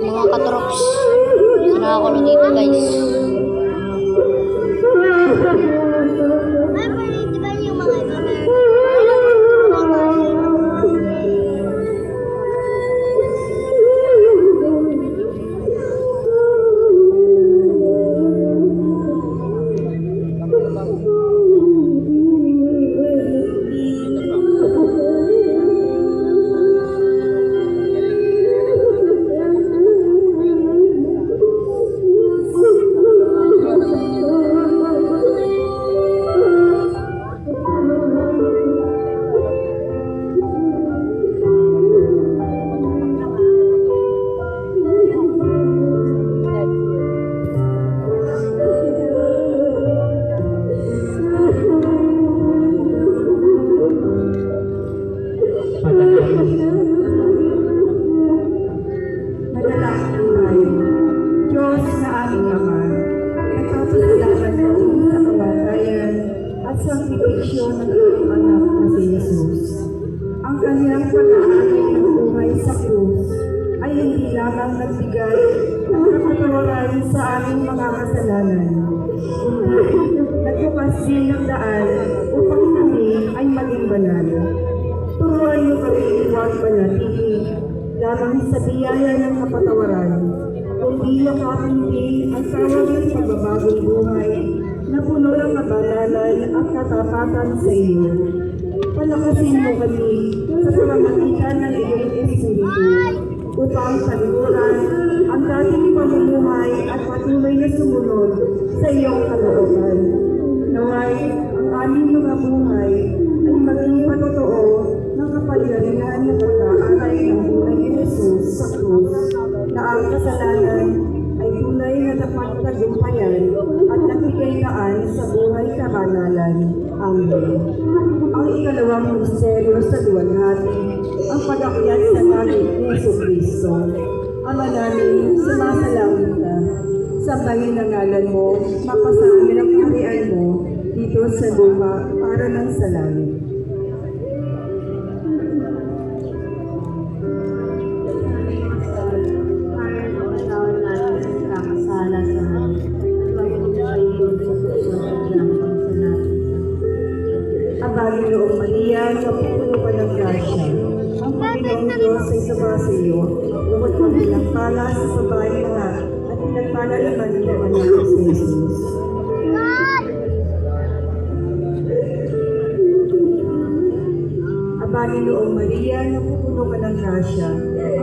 Mga katrops, nakakulo dito guys. Diyos na aming Ama, nagpapasalamat kami sa kamatayan at sakripisyo ng iyong anak na si Jesus. Ang kanyang pag-aari ng buhay sa krus ay hindi lamang nagbigay ng kapatawaran sa aming mga kasalanan, kundi nagbukas din ng daan upang kami ay maging banal. Turuan mo kami huwag manatili lamang sa biyaya ng kapatawaran, kundi yakapin din ang tawagin pagbabagong buhay na puno ng kabanalan at katapatan sa iyo. Palakasin mo kami sa pamamagitan ng iyong Espiritu upang salikuran ang dating pamumuhay at patuloy na sumunod sa iyong kalooban. Naway ang aming mga buhay ay maging patotoo ng kapangyarihan ng pag-aaray ng buhay ni Jesus sa krus, na ang kasalanan ay tunay na dapat tagumpayan at nagbigay daan sa buhay kabanalan. Amen. Ang ikalawang misteryo sa luwalhati, ang pag-akyat sa langit ni Jesucristo. Ama namin, sumasalangit ka. Sambahin ang ngalan mo, mapasamin ang kaharian mo dito sa lupa para ng sa langit. Panginoong Maria, napupuno ka ng grasya. Ang Panginoong Diyos ay sumasa iyo. Bukod kang pinagpala sa babae lahat at pinagpala naman ng anak ni Jesus. Ang Panginoong Maria, napupuno ka ng grasya.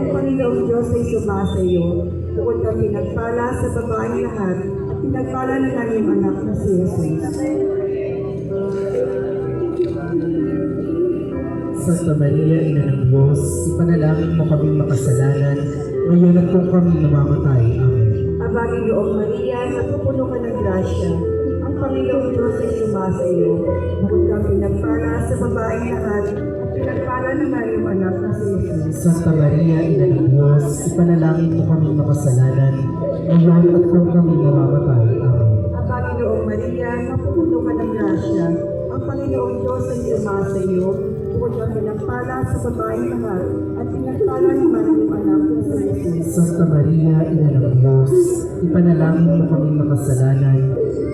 Ang Panginoong Diyos ay sumasa iyo. Bukod kang pinagpala sa babae lahat at pinagpala naman ng anak ni Jesus. Santa Maria, Ina ng Diyos, ipanalangin mo kaming makasalanan, ngayon at kung kami namamatay. Amen. Ang Panginoong Maria, napupuno ka ng grasya. Ang Panginoong Diyos ay sumasa iyo. Bukod kang pinagpala sa babaeng lahat, at pinagpala naman yung anak na si Jesus. Santa Maria, Ina ng Diyos, ipanalangin mo kaming makasalanan, ngayon at kung kami namamatay. Amen. Ang Panginoong Maria, napupuno ka ng grasya. Ang Panginoong Diyos ay sumasa iyo. Bukod kang pinagpala sa babaeng lahat, at pinagpala naman ang anak na si Jesus. Santa Maria, Ina ng Diyos, ipanalangin mo kami makasalanan,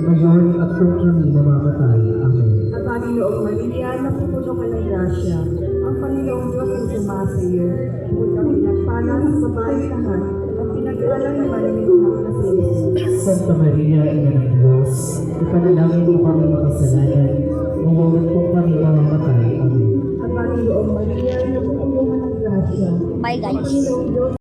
ngayon at kung kami mamamatay. Amen. Ang Panginoong Maria, napupuno ka ng grasya. Ang Panginoong Diyos ay sumasa iyo. Bukod kang pinagpala sa babaeng lahat, at pinagpala naman ang anak na si Jesus. Santa Maria, Ina ng Diyos, ipanalangin mo kami makasalanan, ngayon at kung kami mamamatay. Amen. Ang Panginoong Maria, napupuno ka ng grasya. Bye guys. Panginoong Diyos